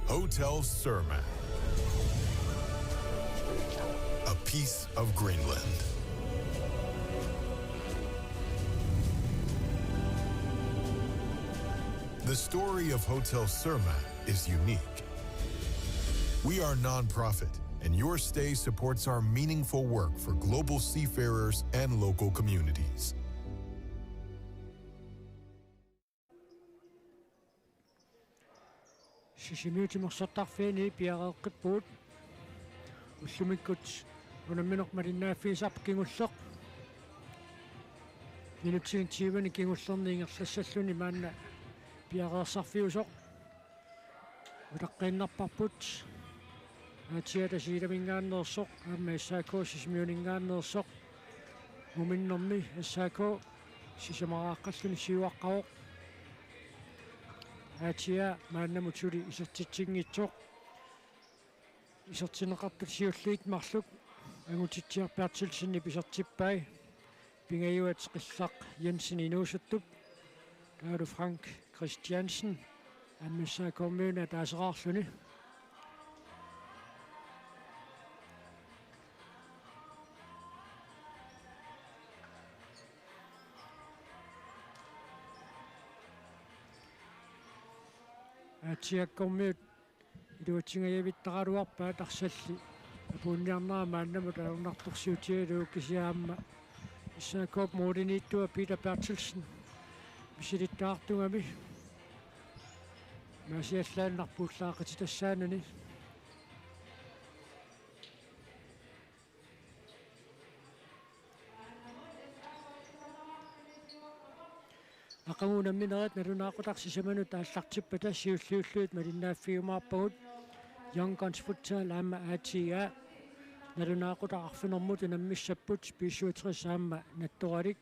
Hotel Surma. A piece of Greenland. The story of Hotel Surma is unique. We are non-profit, and your stay supports our meaningful work for global seafarers and local communities. Sisimiutimersortarfiini piaqeqqippuut ullumikkut unammineq malinnaaffiisarp kingulleq minutsigitiivani kingullerni ingerlassalluni maanna piaqeersarfiusoq utaqqinnerparput aatiata siilamingaanneersoq aamma issaakoo sisimiuningaanneersoq muminnermi assaakoo sisamaraaqalluni siuaqqaoq aatia maannamutuli isertitsinngitsoq isertineqarput siulliit marluk angutitsiarpiartilsinni pisertippai pingayuat qillaq Jensen inuusuttup taalu Frank Christiansen аммиссаакормиуна таасераарлүни атиаккормиут илуатсингаяавиттараалуарпаа тарсалли апуунниарнаа мааннаму таунартурсиутигалуу кисиаамма иссаакоп моодинииттуа Питер Bertelsen мисилиттаартугами масиаллааннарпууллаақати тассаанани ақагунамминерат налунаақутарсисаману тааллартиппа тассиуллиуллуит малиннааффиумаарпагут Young Guns Futsal аама аатига налунаақутақарфинэрмут наммиссаппут писсуатерис аама натторалик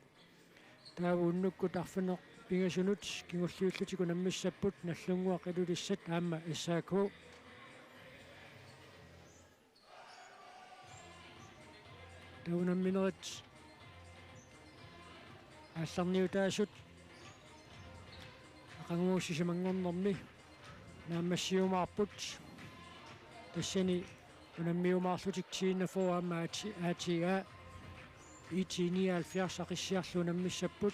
таавууннукку тарфинеқ пингасунут кингуллиуллутику наммиссаппут наллунгуа қилулиссат аама иссааку таунамминерат аалларниутаасут ақангуусисимангорнэрми нааммассиумаарпут тассани унаммиумаарлутик тииннафоо аама аатига итиниалфиарс ақиссиарлу наммиссаппут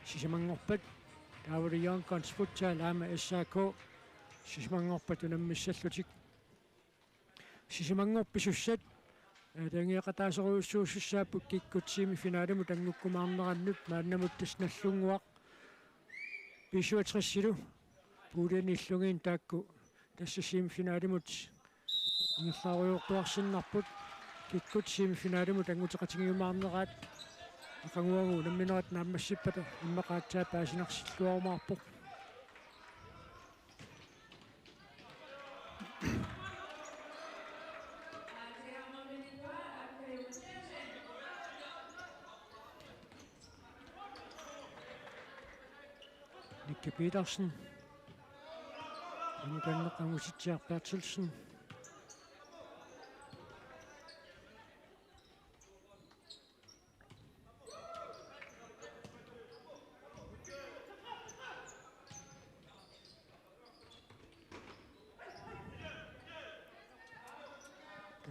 сисимангорпат таавали Young Guns Futsal аама иссааку сисимангорпат унаммиссаллутик сисимангорписуссат тангиақатаасеруйуссууссааппут киккутсиими финаалиму тангуккумаарнераннут мааннамут тасналлунгуақ писуатриссилу пуулианиллугиин таакку тассасиими финаалимут ингерлааруйортуарсиннарпут киккутсиими финаалиму тангутеқатингиумаарнераат ақангуагу намминерат нааммассиппата иммақаатсаа паасинарсиллуарумаарпоқ Nikke Petersen Angutitjar Bertelsen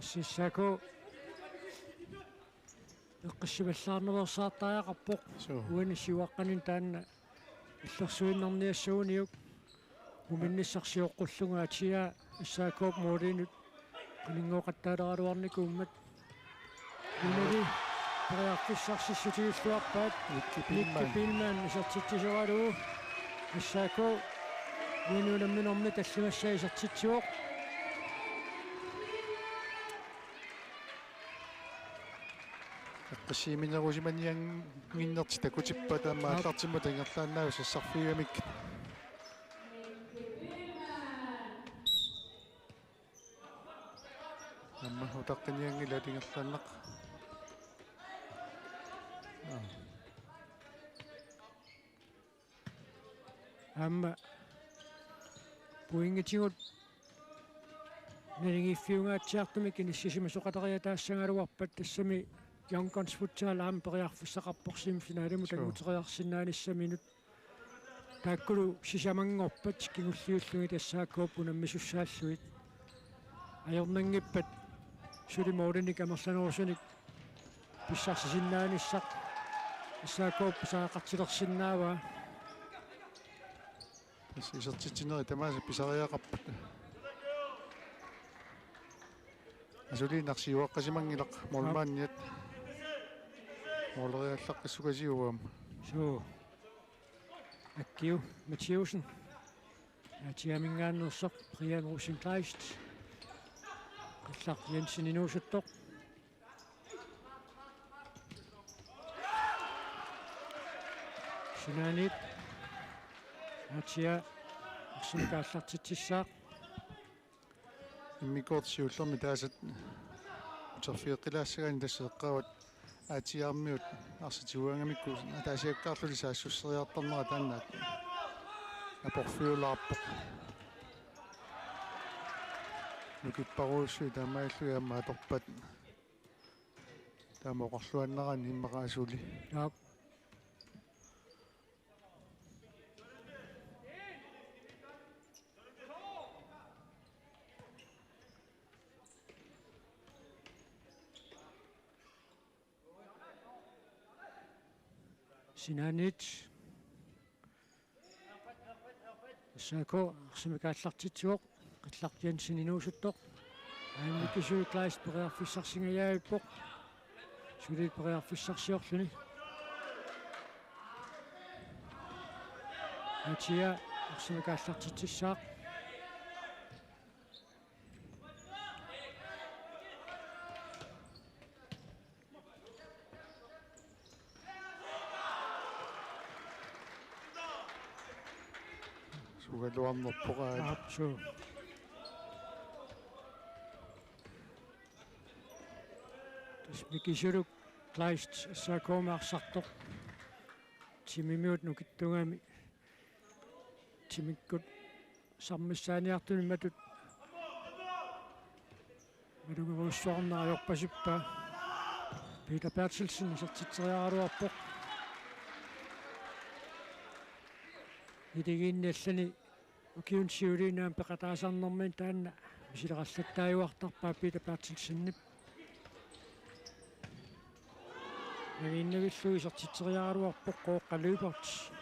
Sissako эққиссиваллаарнерсаартариақарпоқ уанисиуаққанин таанна иллерсуиннэрниассууниук муминниссарсиоққуллунга атиа иссаакоп моолинут кулингоқаттаалералуарникууммат инали париарфиссарсиссутигиллуарпаат Никки исертитсисералуу иссаако винуунамминорми таллимассаа исертитсуоқ эққиссииминерусиманиан гиннерти такутиппа таамааллартимму тангерлааннааву сассарфигамик амма хутаққиниангила тингерлааннақ амма пуингитигут нэригиффиунгаатсиартумик киниссисима соқатариа таассангалуарпат тассами Young Guns Futsal аама периарфиссақарпорсим финаалиму тангутериарсинааниссаминут taakkulu sisamangorpat kingulliullugi tassaakkuup unammissussaalluit ajornangippat sulimoolenik amerlanuursunik pissarsisinnaanissaq tassaakkuup saaqartilersinnaavaa tas isertitsineri tamaasa pisariaqarpat asuli-narsiuaqqasimangilaq mormaanniat mooleriallaqqissukasiuam so akkiu Mathiusen atiamingaannersoq Brian Rosenkreist qillaq Jensen inuusuttoq Sinaanit atia arsimkaallartitsissaaq immikoortissiullermi taasat uterfiiqqilaassagaani tasseeqqaawat aatiaarmiut arsitiguangamikku taasiakkaarluli saassusseriartarnera taannaat aporfiulaarpoq nukipparuussui taamaallui ammaatorpat taamoqorluannarani immaqaasuli jaap Sinaanit saako arsimikaallartitsuoq qillaq Jensen inuusuttoq aimmikkisui Kleist periarfissarsingajaavippoq sulit periarfissarsiorluni atia arsimikaallartitsissaaq sugaluarnerpoqaat aapsu tasmikisuluk Kleist saakoomaarсартоq timimiut nukittungami timikkut sarmissaaniartuni matut madungaruussuarnariorpasippaa Peter Bertelsen isertitseriaraluarpoq idigiinniallani ukiunsiuliinaam peqataasarnermin taanna misileqallattaayuartarpaa Peter Bertelsennip nagiinnavillu isertitseriaraluarpoq qooqqaluiparti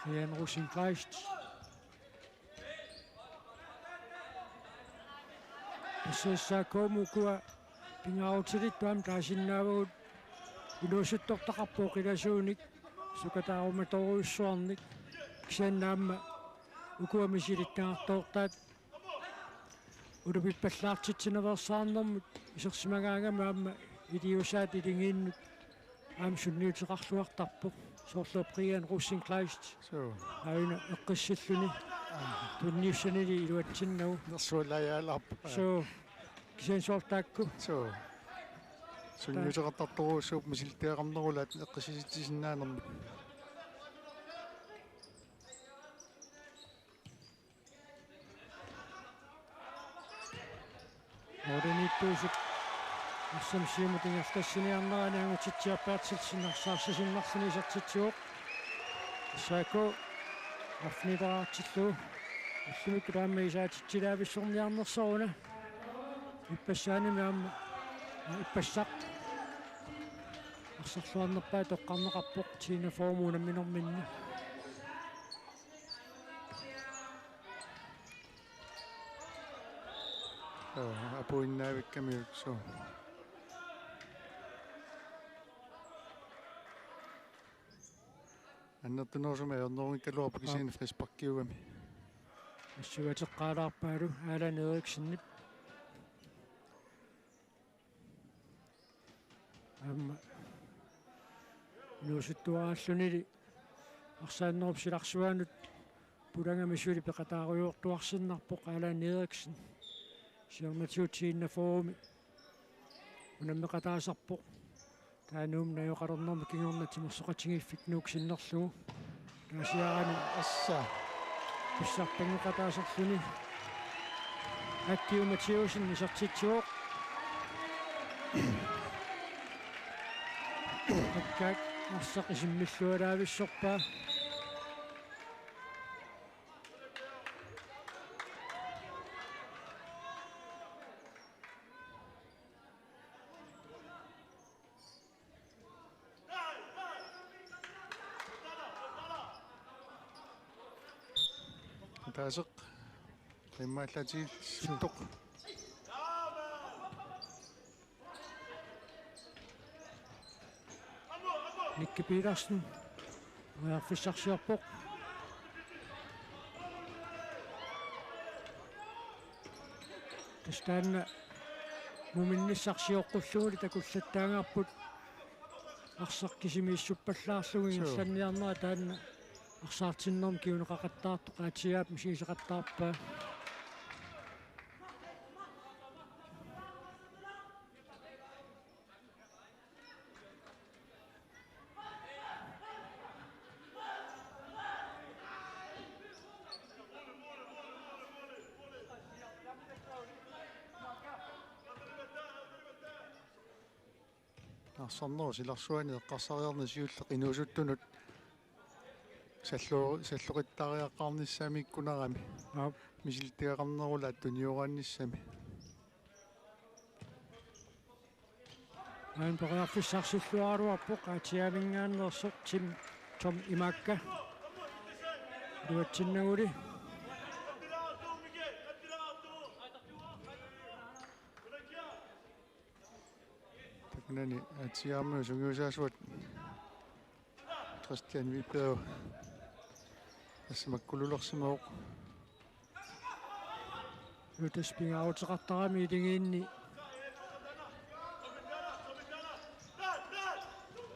Brian Rosenkreist Saakkoomukua pingaarutilit taasinnaavagut iluusuttortaqarpuuq ilasuunik sukataarumatoruyussuarnik kisannaamma ukuamisilittaartoortaat ulupippallaartitsineversaarnermut isersimagaangama aamma iliusaat ilingiinnut aam sunniuteqarluartarpuq soorlu Brian Rosenkreist so aina eqqissilluni tunniussanili iluatsinnagu nersualaajaalaarpa so kisansuartaakku so sunniuteqartartoruussuup misiltiaqarnerulaat eqqisisitisinnaanermut Modernittuusuk арсамсиумутингерлассиниарнерани ангутитсиарпаатсилсиннарсаарсисиннарсини исертитсуоқ сако афнидераартиллу аллумик таама исаатитсилаависсорниарнерсоруна иппассааними аама иппассақ арсарлуарнерпаа тоққарнеқарпоқ тина формуунамминэрминни apuinnaavikkami so аннертунерсума ернерниккалуарпа кисиин фрисparkiugami ассугатеққаалаарпаалу Алан Эриксеннип амма нуусуттуааллунили арсааннеруп силарсуаанут пулангамисули пеқатааруйуортуарсиннарпоқ Алан Эриксен сиарнатиутсииннафооми унаммеқатаасарпоқ таануум наюқарернэрми кингорнатимерсоқатингиффик нууксиннерлугу таасиарани асса писсартангуқатаасерлүни аккиуматиусин исертитсуоқ аккаак марсақ исиммиллуалаависсорпаа таасеқ иммааллатил ситтоқ Никки Петерsen фиссарсиарпоқ тастаанна муминниссарсиоққуллугули такуллаттаагаарпут арсақкисимииссуппаллаарлугу ингерланниарнера таанна арсаартиннэрм киунеқақаттаарту qaatigaap мисигисеқаттаарпаа арсарнеру силарсуани эққарсариарни сиуллеқ инуусуттунут саллуқиттариаққарниссами иккунарами мисилтиақарнерула туниораанниссами аан периарфиссарсиллуаруарпоқ qaatigaавингааннерсоқ том имаакка дуатсиннагули такнани атиарму сунгиусаасуат Christian Випео ассамаккулулерсимаоқ ютаспингааутеқартарами илигиинни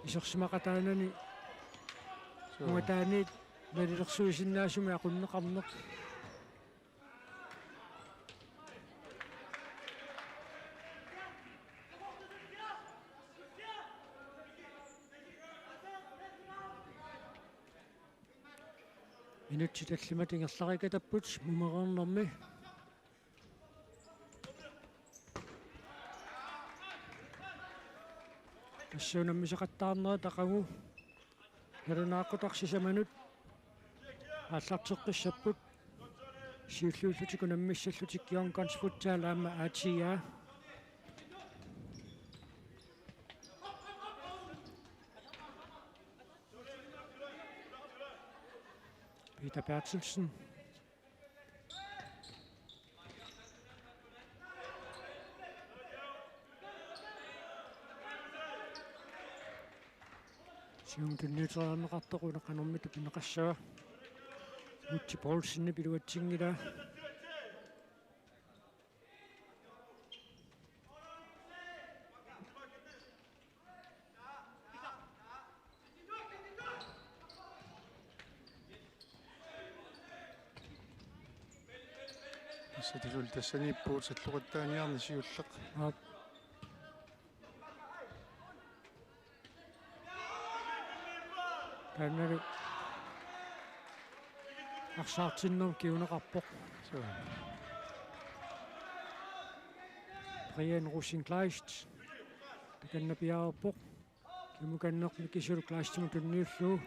исерсимақатаанани муатаанит малилерсуисиннаасуми aqunneqarneq инутси таллимат ингерларикатаппут мумерернэрми тассуунаммисеқаттаарнера тақагу нернааққутарсисаманут ааллартеққиссаппут сиуллууллутикунаммиссаллутик кионконсфутсаалаама аатиаа Peter Bertelsen сиумтунниутераанеқартоқунеқанэрмиту пинеқассава Мутти Поулсинни пилуатсингила сатилул тассаниппуут саллуқаттааниарни сиуллеқ таннеру арсаартиннерм киунеқарпоқ Brian Rosenkleist таканнапиаарпоқ кимуканнерми кисулу клаастиму тунниуллуу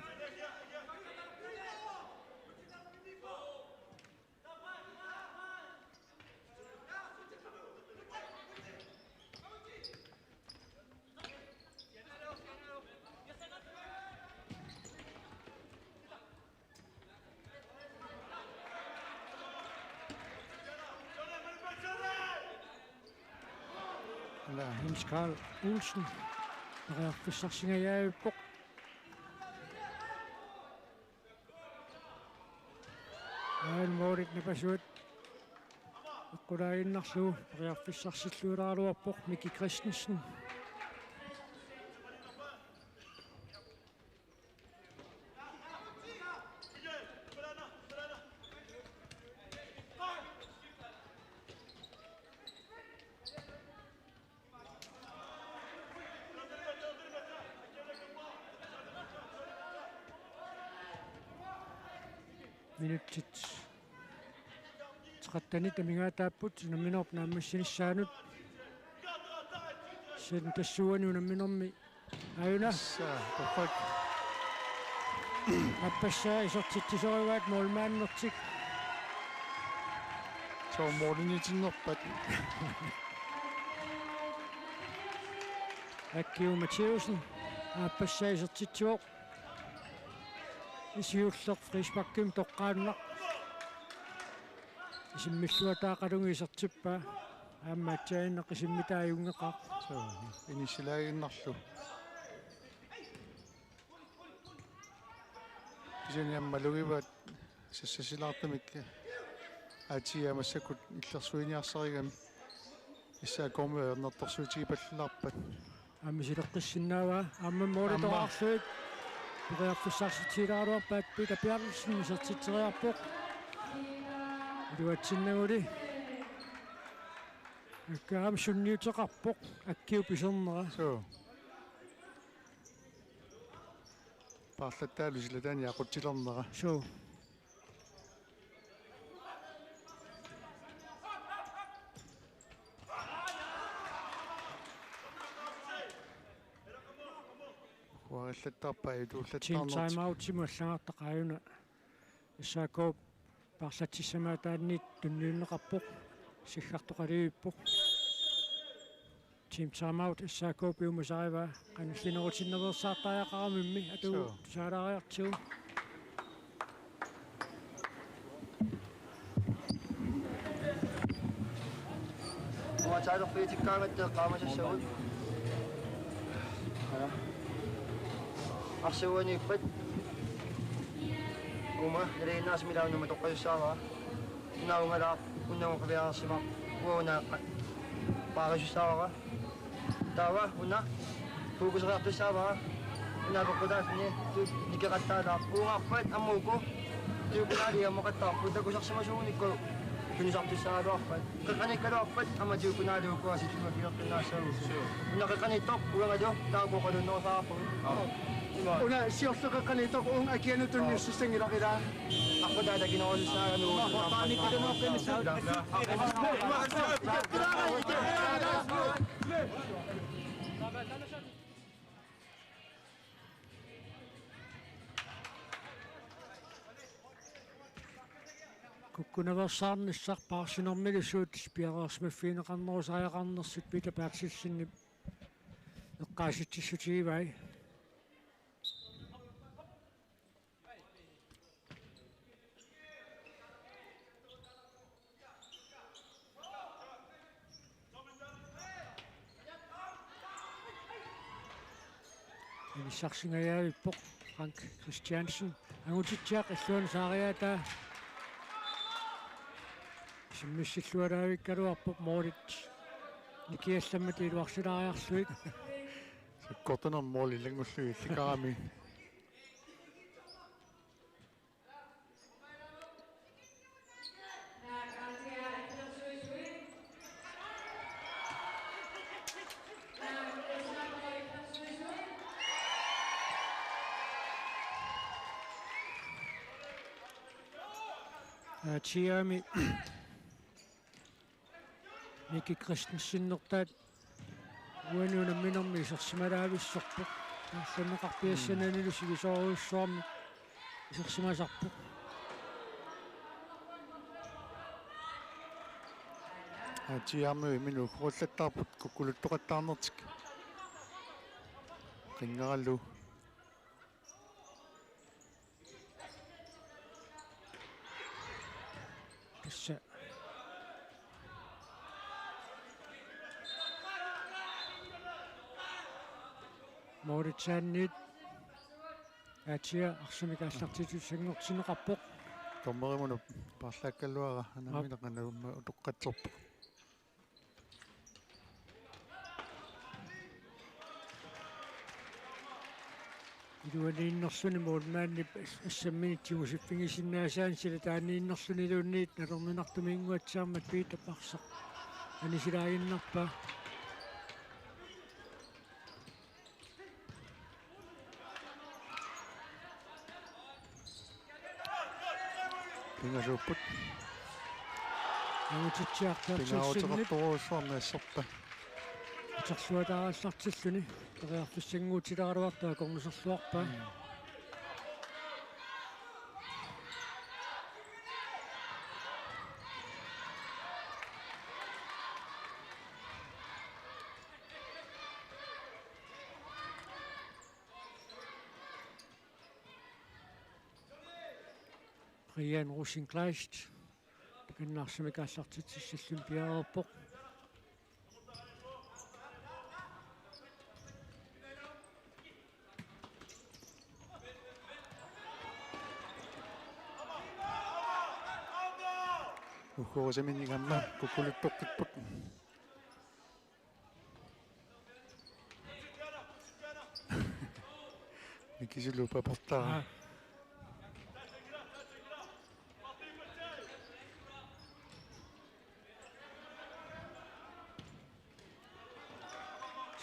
Carl Olsen периарфиссарсингаяавиппоқ аалмоорит напасуут эққулаагиннарлуу периарфиссарсиллуилаалуарпоқ Микки Кристенсен минутсит теқаттани тамигаатааппут наминерп нааммассинissaanут сен тассуани наминерми аюна Perfect. аппассаа исортитсисориваат молмааннертик Så Morten аккиу Матеуsen аппассаа исортитсуоқ исиуллеқ фришбакким тоққааннақ исиммиллуатаақалуги исертиппаа аамаатсаиннақ исиммитааюнгеқаа Så initialaginnarlu. Kisen jammalugivat sassasilaartamik aatiamassakut illersuiniarsarigam issaakormuernertorsuutigipallaarpat аммисилеққиссиннаава аммаммоолитоқарлуит пириарфуссарситилааруарпаат пита пиарлсин мисертитсериарпоқ илуатсиннагули аккаам сунниутеқарпоқ аккиу писернера So Parlattaalu silatani aqutsilernerra. so Huarillattarpai team tuullattarnert. time out симуаллагартақааюна иссаакооп парлатсиссамаатаанниит тунниуннеқарпоқ сиггартоқалиуиппоқ team time out иссаакооп иумасариваа каналлинерутиннерсаартааяқарамимми атуу Sure. саалаариартиу Umatsalo pitikkaangat qaamasassavut. Arsuaniippat. Uma nalinaas milaunuma toqqayussaava. Naungala unnamuqaviarsimaq uuna paaqissussaavaqa. Tawa una fuukuseriartussaava. Unaaqoqqutaasni nikeqattaalaaq uungarpat ammuuku. Tuukunaaliammoqattaarpu takusarsimasuunikku Tunisartussaaluarpat. Qeqanikkaluarpat amatiukunaaluukuasittumakilertunnaassaavu. Unaqiqqanittoq uangadu taaquqalunnersaarpu. Una siorleqeqqaniitoq uung akianutunniussissangilaqilaa Aqqudaatakinerulissaagalu. куккунаверсаарниссарпаарсинэрмилуссуут спиареерсмаффиинеқарнерусариақарнерсут пита пааксиллинни эққааситсиссутигивай инissarsingajaavippoq Frank Christiansen агутитсаақ иллуани саариаатаа симмиссиллуалаавиккалуарпоq моолит никиалламмат илуарсилаариарлуит Sakkortanermool ilangullugi illikarami. Tiami Niki Christensen-нертаат уануна минерми исерсималаависсорпоq алланеқарпиассанаанилу сигисооруйуссуарми исерсимасарпоq Tiamu minu huullattarput kukkuluttoqattaarnertik. Qingerallu тасса Моритсааннит атиа арсумикааллартитуссангортинеқарпоq tommerimunu parlaakkalluara anamineqanagumma utoqqatsorpu. илуалииннерлүни муулмаанни ассамминитсигусиппигисиннаасаан сила тааннииннерлүнилуунниит налернинартумиингуатсаамат питапарсақ анисилаагиннарпа Pingalupput. Angutitsiartaartilsinnit Pingaoteqartoruussuarnaissarpa. atarluataallaartilluni teriarfissanguutilaruartaa kornuserluarpaa Brian Rosenkleist kannarsimikaallartitsissallun piaerpoq Ukkuusiminigamma kukuluttoqqipput. Mikisilupa portaa.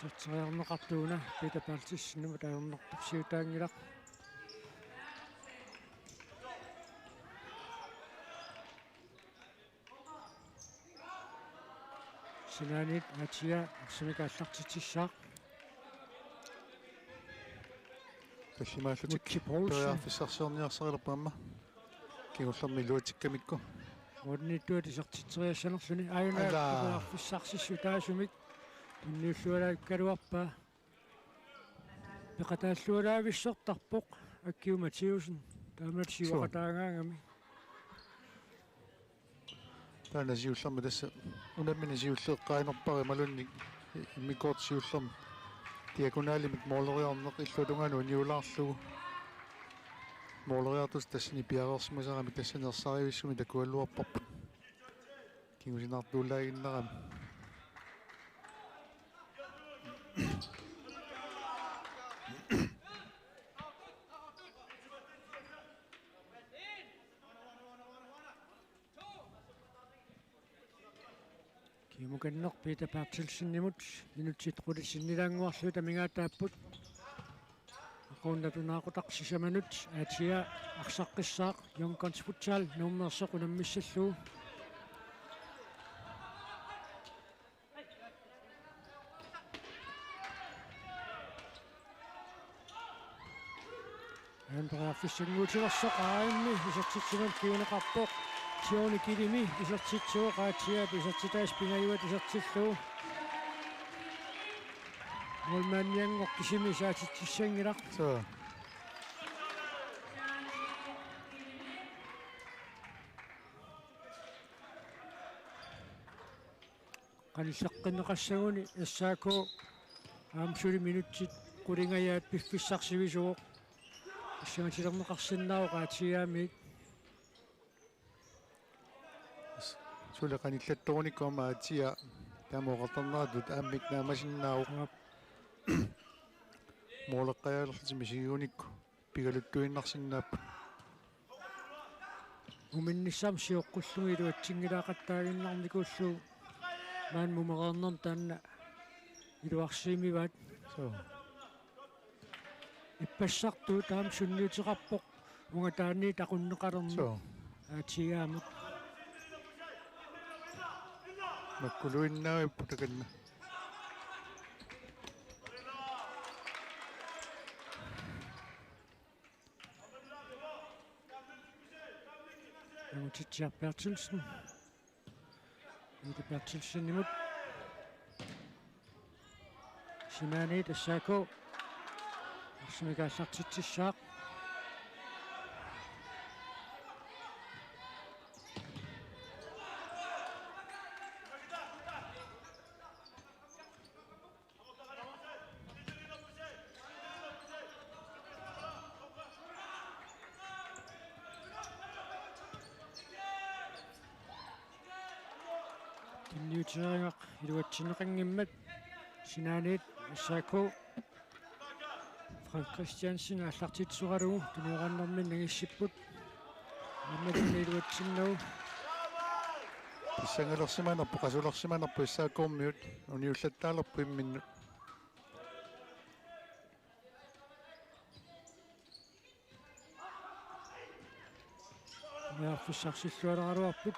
Satsariarneqartuuna pitapaaltissinu taayernertorsiutaangilaq Sinanit atia arsimikaallartitsissaaq Tassimaallutik Mutsi Poulsen periarfissarsiorniarsarilappaamma. Kigullermi luutikkamikku. Modnittuat isartiteriassanerluni ajuna Alaa. arfissarssissu taasumik tunniullualaakkaluarpaa peqataallualaavissortarpoq akkiu Mathiusen taamat siuaqataangaangami Taana siullermi tassa unammini siulleeqqaanerpari malunni immikoort siullermi diagonaalimik mooleriarneq illulunganu niulaarlugu mooleriartus tassini piarersmusarami tassanersariuvissumi takualluarparput kingusinaartuulaaginnarami kimukanneq pitapaaltilsinnimut minutsit qulisinnilaanguarlu tamingaataapput aqunnatunaaqutaqsisamanut aatia arsaqqissaaq Yonkons Futsal nummerseq unammissallu Anparaafissanguutilersoq aaimmi isartitsimat kiuneqarpoq Tioni kilimi isartitsuu qaatsiat isartitaas pingajuat isartillu mulmaanniangoqqisimi saatitsissangilaq so qalissaqqinneqassaguni assaako aamsuli minutsit qulingayaat piffissarsivisuu issangatilerneqarsinnau qaatsiaamik suleqanillattorunikkuama atia taamuoqartarneratut aammik naamasinnaaruq mooleqqajaalerlutimi siguunikku pigaluttuinnarsinnaappu uminnissam siuqqullugilu atsingilaaqattaaginnarnikullu maan mumereernerm taanna iluarsiimivat so ippassartuu taam sunniuteqarpoq unga taanni taqunneqalerni so aatigaamut makkuluinnaavippu takanna Angutitsiar Bertelsen Ida Bertelsenimut Simani tassaako arsimikaallartitsissaaq Tinniuteriangaq iluatsinneqanngimmat Sinanit assaako Frank Christiansen аллартитсугалугу тунуораннэрмин нагиссиппут амматунни илуатсиннау писсангалерсиманерпу qasulersimanerpu issaakkuummiut uniullаттаалерпу имминну периарфиссарсиллуалераруарпут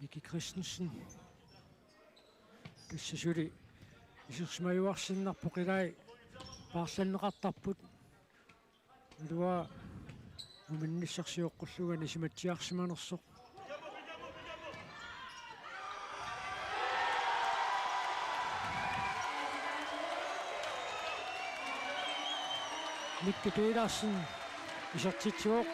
Miki Christensen тассасули исерсмаюарсиннарпо қилай паарланнеқартарпут илуа уминниссарсиоққуллугани симатсиарсиманерсоқ Mikki Petersen исертитсуоқ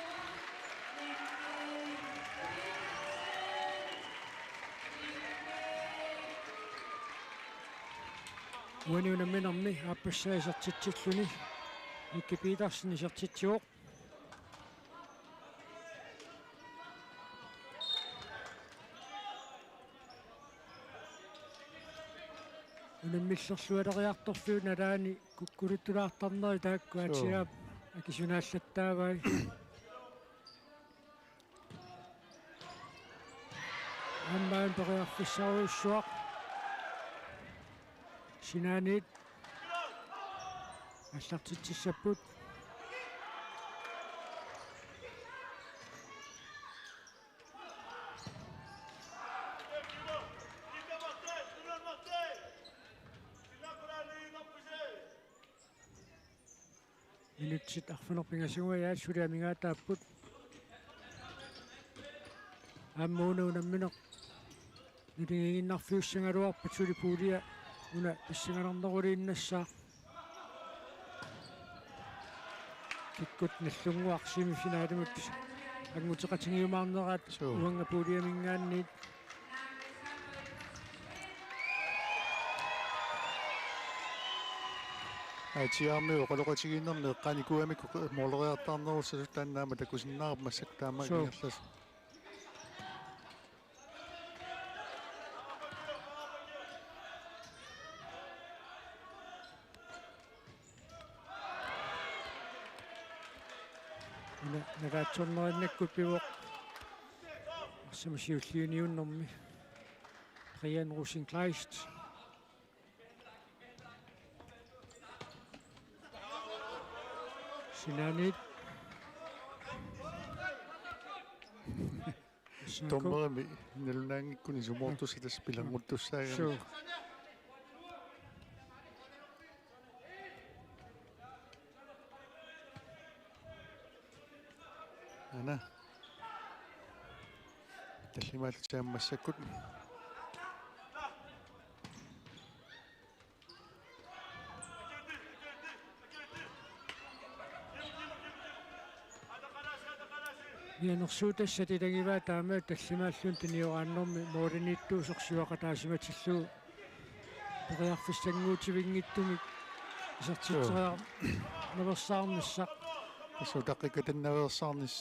уаниунамминарми ааппассаисартитсиллуни Mikki Petersen исертитсуоқ унаммиллерлуалериарторлуу налаани куккулуттулаартарнери таакку атсиаап акисунааллаттаавай аммаан периарфиссаруйуссуақ синаанит аллартитсиссаппут минутсит арфунерпингасугаяат сулиамигаатааппут аммуунуунамминеқ нилингииннарфиуссангалуарпат сулипуулия уна писсангаларнерулииннассаа киккут наллунгуар семифинаалимут агмутеқатингиумаарнераат уанга пуулиамингаанниит атиарми оқалоқатигиннерне эққаникуамик моолериартаарнерусалу тааннаама такусиннаарап массактаама ингерлас нагаатсорнериннаккут пивоқ арсамасиуллиуниуннэрми Brian Rosenkleist Sinanit томмерами налунаангиккуни сумортусилас пилангуттуссаагами Sure. ана таллимаалтааммассаккут Янерсуутассатилагиваа таамаа таллимааллуун таниорааннэрми моолиниттуусерсуаqa таасиматиллуу периарфиссангуутивингиттумик исертитсериар наверсаарниссақ тасу таққикатаннаверсаарнис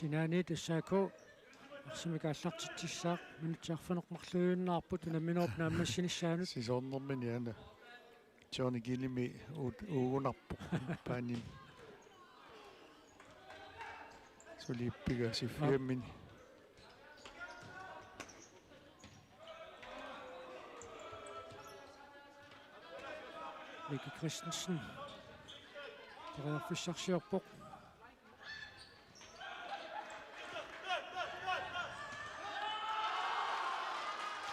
Sinani тассаако арсимикааллартитсissaaq минутсаарфанеқмарлуйуннаарпут унамминерп нааммассиниссаанут сисоорнэрмини ана Johnny Gillimi уугунарпу паанин солиппига сиффиаммини Mikki Christensen периарфиссарсиорпоқ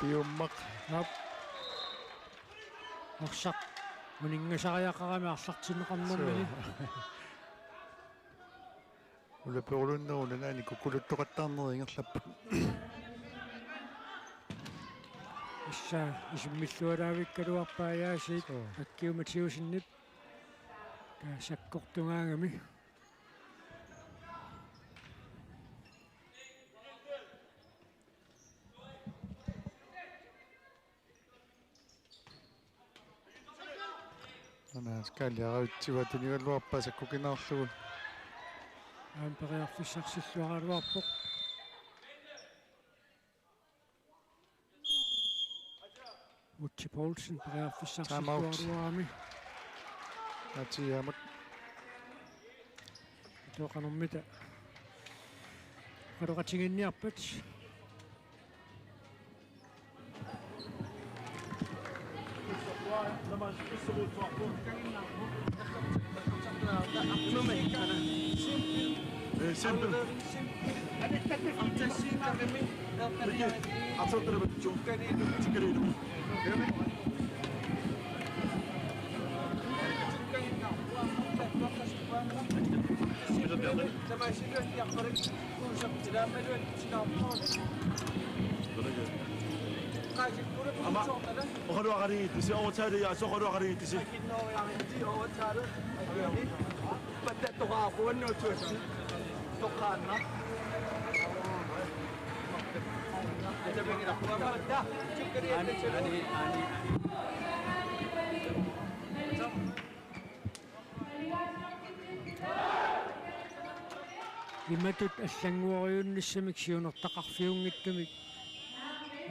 биуммақ нап орсақ мунингасариақарами арлартинеқарнэрмини улаперлуннеруна наани куккулуттоқаттаарнери ингерлаппут исса исуммиллуалаавиккалуарпааяасиит аккиуматиусиннит саккортунгаагами ана скалиараутсива тунигаллуарпаа саккукинаарлугу аан периарфиссарсиллуаралуарпоқ Mutsi Poulsen Time out. perearfissarsilluaruarami Atiamut toqanermita qaluqatinginniarpat Oqaruaqariitisi overtaget så oqaruaqariitisi imatut аллангуориунниссамик сиунертақарфиунгиттумик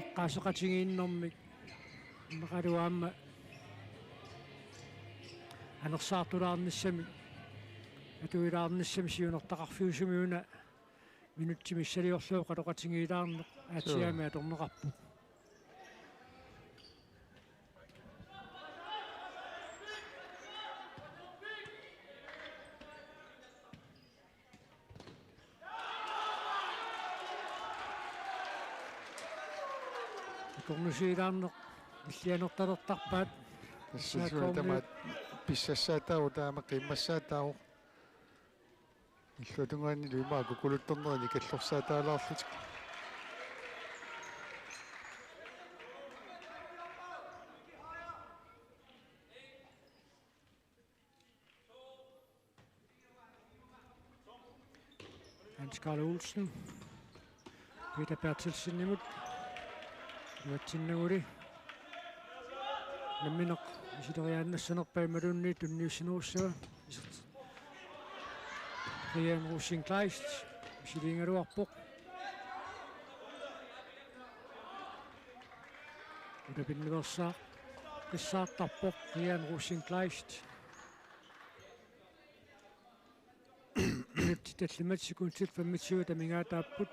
эққаасеқатигииннэрмик мақалуаама анерсаартулаарниссамик атуилаарниссами сиунертақарфиусумиуна минутсимиссалиорлуу қалоқатигиилаарнеқ аатиами аторнеқарпу Kornusiilaarneq иллианерталертарпаат тассасула тамаат писсассаатаагу таама қиммассаатаагу иллутунгаани луимааку кулутторнерни каллорсаатаалаарлутик Hans Karl Olsen Peter Bertelsen-nimut Mattinnaguli Lammineq isitoriaannassanerpaimalunni tunniussinuussua Rian Rosin-Kleist isiliingaluarpoq Udapinniversaa qissaartarpoq Rian Rosin-Kleist Minutti tallimatsikun 5 tamingaataapput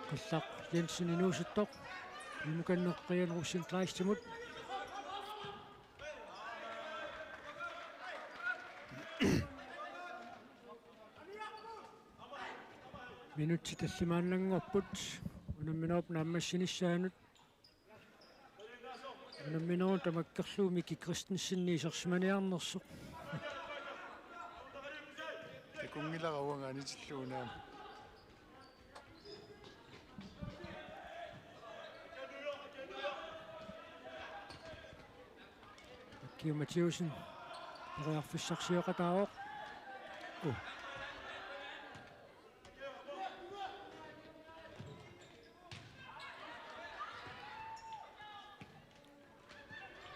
Qillaq Jensen inuusuttoq imukanneqqian Rosin-Kleistimut Minutti tallimaannanngorput unamminerup naammassinissaaanut unammineru tamakkerluu Miki Christensenni isersimaniarnersuq такунгиларавангаанитиллуунаама Kiu Mathiusen perearfissarsiоqataaroq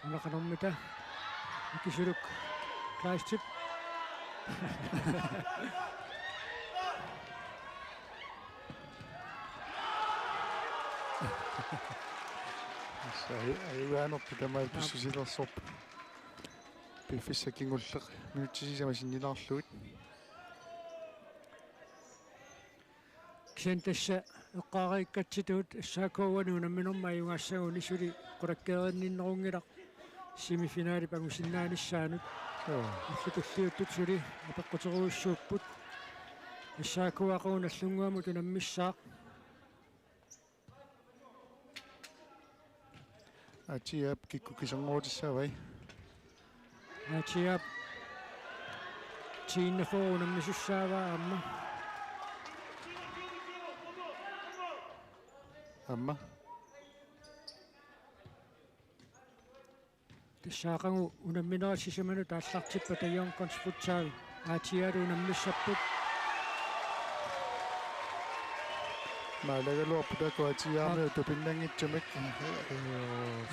Unaqanermita ikisuluk Kleistip айваанерпу тамаа писсусилерсорп пиффиссакингуллеқ минутсисисама синнилаарлугит Ksentasса эққаарииккатситуут ассаакуувани унамминерма аюнгаассагуни сули қулаккееринниннерунгилақ семифинаали пагусиннааниссаанут аллутуллиуттут сули апеққутеруиссууппут ассаакуақуун аллунгуаму тунаммиссаақ атиап киккукисангуутиссаавай атиап тииннафорунаммисуссааваа амма амма тассаақангу унамминерасисаману тааллартиппа таёнконспутсаави атиалу унаммиссаппут Maalagalorput akuatiaamiu tupinnangittumik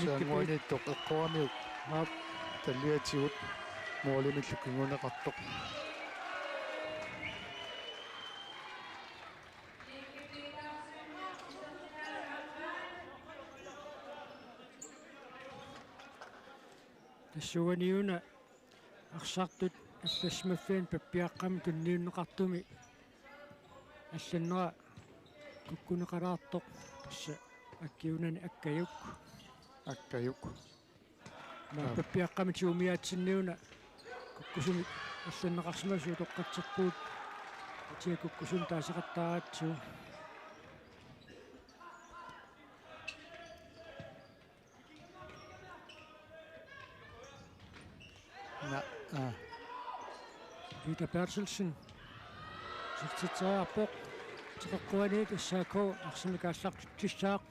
saanguaniittoq eqqoramiuk talliatigut moolimillukkinguneqartoq тассуганиуна арсартут алласмаффиан паппиаққами тунниуннеқартуми алланнера куккунеқалаартоқ тасса аккиунани аккаюк akkayuk паппиаққами тиумиаатсинниуна куккусуми алланнеқарсимасуу тоққатсерпуут атиа куккусун таасеқаттааратсуу na Peter Bertelsen сертитсаапоқ теққуани тассаако арсимикааллартутсаақ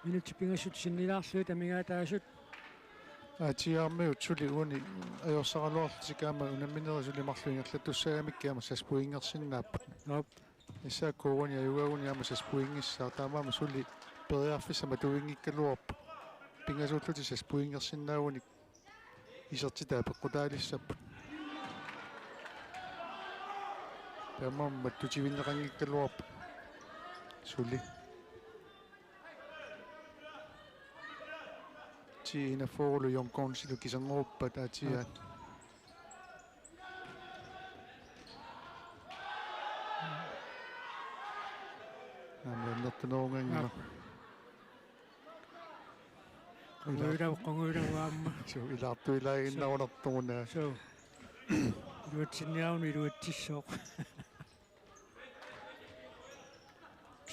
минутипингасут синнилаарлуит амигаатаасут atiaamiut suli uuni ajorсаралуарлутикаама унамминерисулимарлуингерлатуссагамиккаама саспуингерсиннааппут нап исааккууани аюгаагуниаама саспуингиссаа таамаама сули периарфиссама туингиккалуарпу пингасууллути саспуингерсиннаагуник исертитаа пеққутаалиссаппут таамаама тутивиннеқангиккалуарпу сули tiina foolu jonkonsilu kisangoppa tatia nottonoongangino qonguirauamma so ilartuilaaginnarunertuguna so luatsinniauni luatsissooq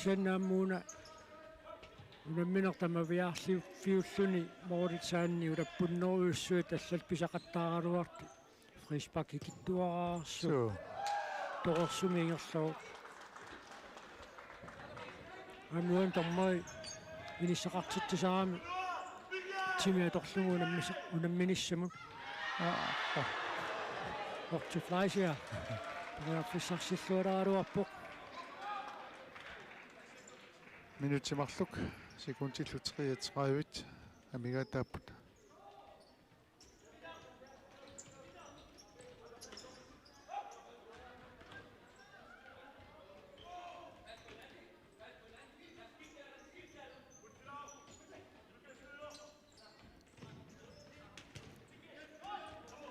ksannaammuuna унамминертамавиарлу фиуллуни мооритсаанни улаппуннеруйуссуит аллал писақаттаагалуарти фришпак хикиттуараарсу so торерсумингерлоо амуан таммай инисақартитсисарами тимиаторлугу унамминиссамут ортифлайсиа пиаффиссарсиллуалааруарпоқ minutimarluk sekuntillu 33 amigaatapput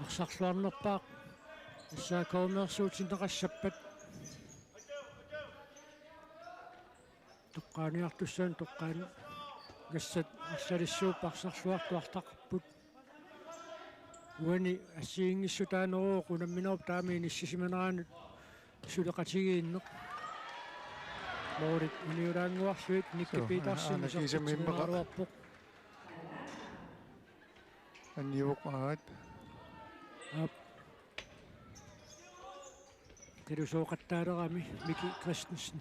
арсарлуарнерпаақ иссаакоомерсуутиннеқассаппат тоққааниартуссаан тоққаани гассат арсалиссууппарсарлуартуартақарпут уани ассиингиссутаанеруу қунамминеруп таами ниссисиманараанут сулеқатигииннеқ моорит униулаангуарлуит никкипиитарсимма сартитсинеруарпоқ анниуоқаат ап кирусооқаттаалерами Мики Кристенсен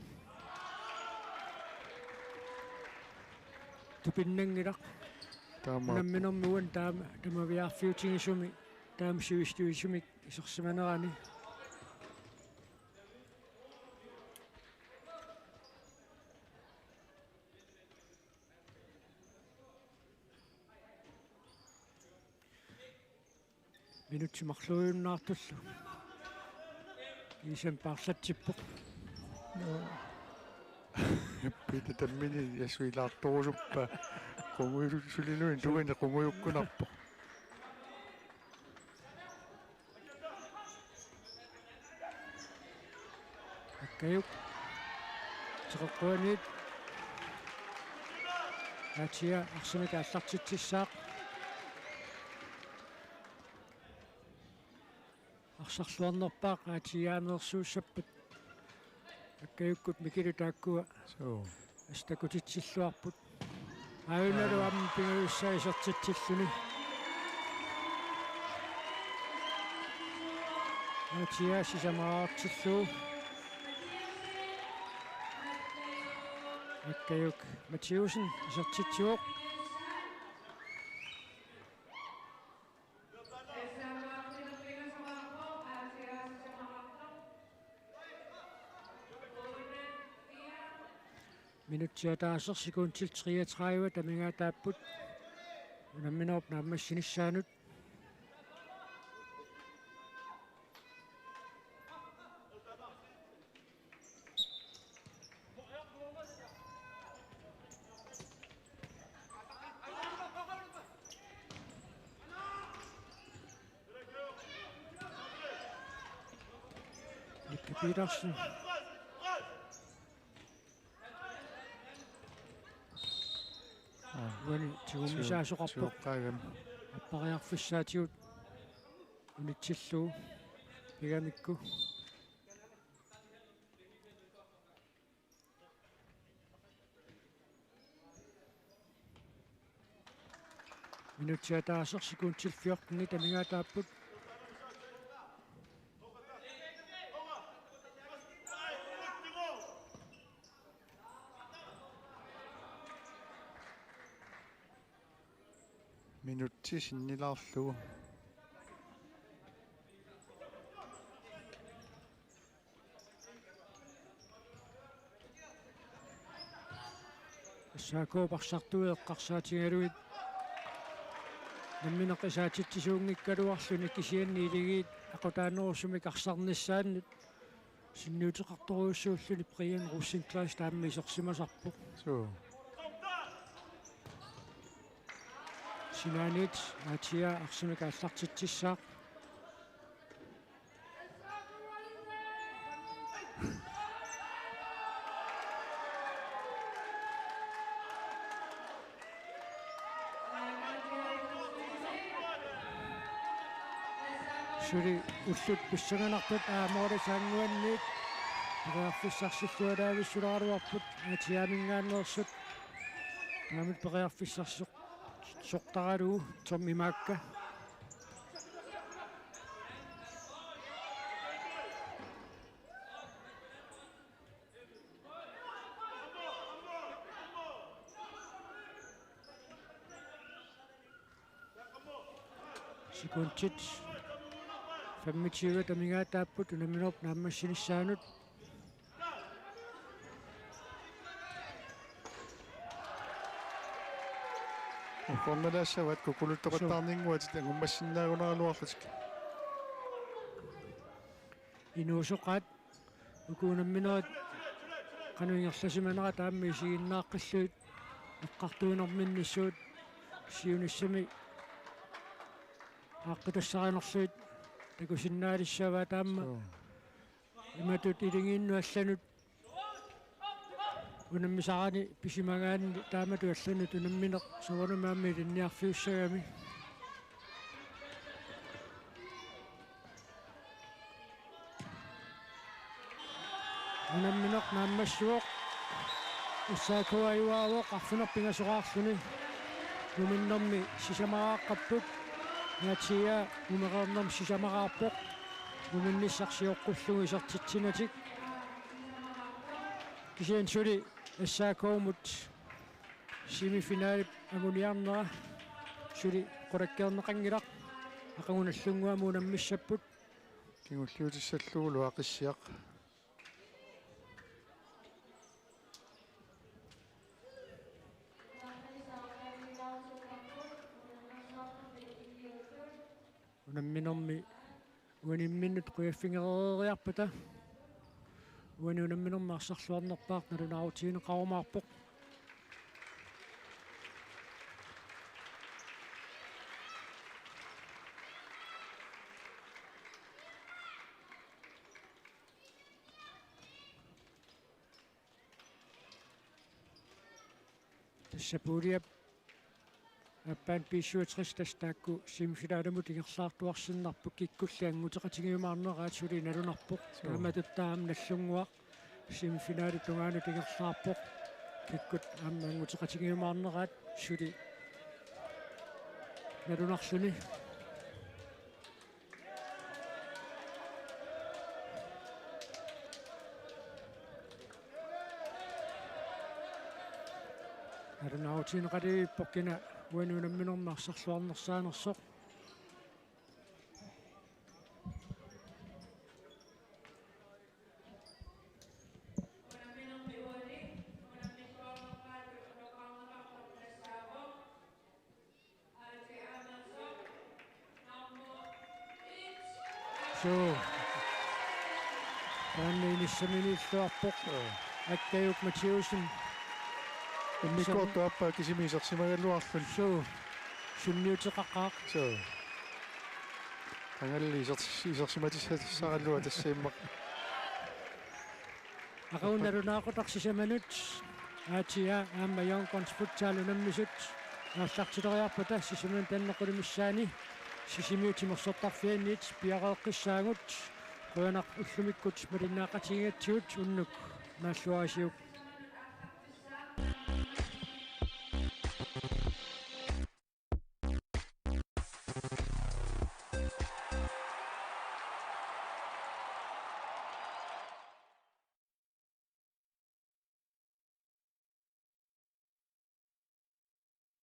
тупиннангилақ таама намминэрмуан таама тамавиарфиутингисуми таама сивистуисумик исерсиманерани минутсимарлуйуннаартуллу исэм парлатсиппоқ пита таммини ясуилаарторусуппа qunguilussulilluin tuginne qunguyukkunarpo аккаюк теққуанит атиа арсимика аллартитсissaaq арсарлуарнерпаақ атиаанерсууссаппат аккаюккут микилу тааккуа so астакутитсиллуарпут аюналу амми пингаюссаисертитсиллуни атиа сисамаартиллуу аккаюк матиусен исертитсуоқ минутсиатаасер секундтил 33 тамингаатааппут унамминеруп нааммассиниссаанут Petersen. When tiumisaasoqarpoq Suuqqaagam аппариарфиссаатиут унитсиллуу пигамикку минутсиатаасер секундтил 14 тамингаатааппут минутти синнилаарлугу саакоо парсартуи эққарсаатигалуит намминеқисаатитсисуунгиккалуарлуни кисианни илигиит ақутаанерусумик арсарниссааннут синниутеқарторуйуссууллуни приен руссин класс таамми исерсимасарпоқ суу синаанит атиа арсимика аллартитсissaaq шури уллут писсаганартут аамоори саангуанниит периарфиссарсиллуалаависсулааруарпут атиаамингааннерсут таамит периарфиссарсоқ соқтаралуу томмимаакка секундтит 25 тамингаатааппут унаминерп нааммассиниссаанут формулаасават кукулуттоқаттаарнингуат тангуммассиннаагунаралуарлутик инуусоқаат укуунамминерат кануингерласиманера таамми сигиннааққиллуит эққартуинэрминниссуут сиуниссами ааққитассаранерлуит такусиннаалиссаваа таама иматут илингииннуалланут унаммисарани писимагаанни таамату алланут унамминеқ суванумаамми линниарфиуссагами унамминеқ нааммассуоқ уссаакуаюаавоқ арфунерпингасораарлуни нуминнэрми сисамарааққаппут наатиа умеқарнерм сисамараарпоқ нуминниссарсиоққуллугу исертитсинатик кисиан сули ассаакоумут семифиналип агуниарнера сули қулаккернеқангилақ ақагуналлунгуаму наммиссаппут кингуллуутиссаллугу луақиссиақ унамминерми уанимминнут қуяффингерериарпата уани унамминерми арсарлуарнерпаақ налунаарутиинеқарумаарпоқ тассапуулиап аппаан писсуутристас таакку симфилааламут ингерлаартуарсиннарпу киккуллиангутеқатигиумаарнераат сули налунарпоқ тааматуттаам наллунгуақ симфинаали тунгаанут ингерлаарпоқ киккут ааммангутеқатигиумаарнераат сули налунарлуни арнаутинеқалииппоқкина уанунамминермаарсарлуарнерсаанерсоқ So. Panniinissaminilluarpoq akkayuk Mathiusen Mikkoottuappa kisimisersimagalluarlun. so sunniutiqaqqaaq So. Angalli isersimatisarallua tassiimmaq. aqunnalunaaqutaqsisamanut aatia aamma Yonkons futsaalunammisut aallartileriarpata sisimun tannequlimissaani sisimiutimersortarfianniit piaqeeqqissaangut quyanaq ullumikкут малиннаақатигиатсигут уннук мааллуарисиук